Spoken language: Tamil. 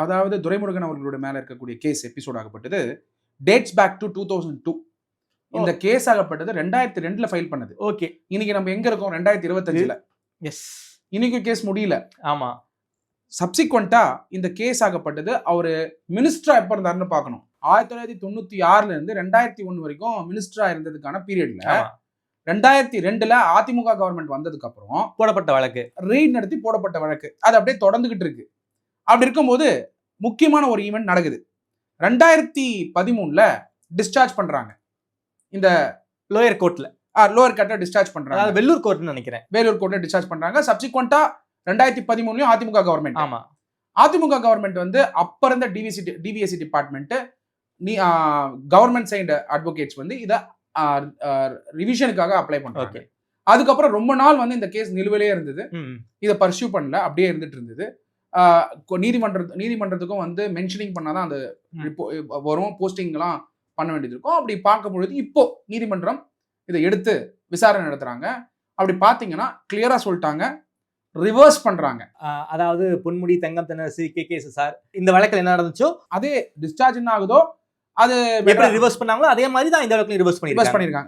அதாவது துரைமுருகன் அவர்களுடைய மேல இருக்கக்கூடிய கேஸ் எபிசோட் ஆகப்பட்டது டேட்ஸ் பேக் டு 2002. இந்த கேஸ் ஆகப்பட்டது 2002ல ஃபைல் பண்ணது. ஓகே, இன்னைக்கு நம்ம எங்க இருக்கோம்? 2025ல. எஸ், இன்னைக்கு கேஸ் முடியல. ஆமா. சப்சிக்வெண்டா இந்த கேஸ் ஆகப்பட்டது அவரு மினிஸ்டரா எப்ப இருந்தாருன்னு பார்க்கணும். 1996ல இருந்து 2001 வரைக்கும் மினிஸ்டரா இருந்ததுக்கான பீரியட்ல 2002ல அதிமுக கவர்மெண்ட் வந்ததுக்கு அப்புறம் போடப்பட்ட வழக்கு, ரெய்ட் நடத்தி போடப்பட்ட வழக்கு, அது அப்படியே தொடர்ந்துகிட்டு இருக்கு. அப்படி இருக்கும்போது முக்கியமான ஒரு ஈவெண்ட் நடக்குது. 2013ல டிஸ்சார்ஜ் பண்றாங்க. இந்த லோயர் கோர்ட்ல, லோயர் கோர்ட்ல டிஸ்சார்ஜ் பண்றாங்க. அதாவது வெள்ளூர் கோர்ட்னு நினைக்கிறேன். வேலூர் கோர்ட்ல டிஸ்சார்ஜ் பண்றாங்க. சப்சிக்வெண்டா 2013லயும் அதிமுக கவர்மெண்ட். ஆமா, அதிமுக கவர்மெண்ட் வந்து அப்ப இருந்த DVSC department government side advocates வந்து இத ரிவிஷனுக்காக அப்ளை பண்றாங்க. அதுக்கப்புறம் ரொம்ப நாள் வந்து இந்த கேஸ் நிலுவையிலே இருந்தது. இதை பர்சியூ பண்ணல, அப்படியே இருந்துட்டு இருந்தது. நீதிமன்றத்துக்கும் வந்து மென்ஷனிங் பண்ணாதான் அந்த வரும், போஸ்டிங் எல்லாம் பண்ண வேண்டியது இருக்கும். அப்படி பார்க்கும் பொழுது இப்போ நீதிமன்றம் இதை எடுத்து விசாரணை நடத்துறாங்க. அப்படி பாத்தீங்கன்னா கிளியரா சொல்லிட்டாங்க, ரிவர்ஸ் பண்றாங்க. அதாவது பொன்முடி, தங்கம் தென்னரசு, KKSSR இந்த வழக்கில் என்ன நடந்துச்சோ அதே டிஸ்சார்ஜ் என்ன ஆகுதோ அது எப்படி ரிவர்ஸ் பண்ணாங்களோ அதே மாதிரி தான் இந்த வழக்கில் ரிவர்ஸ் பண்ணிருக்காங்க.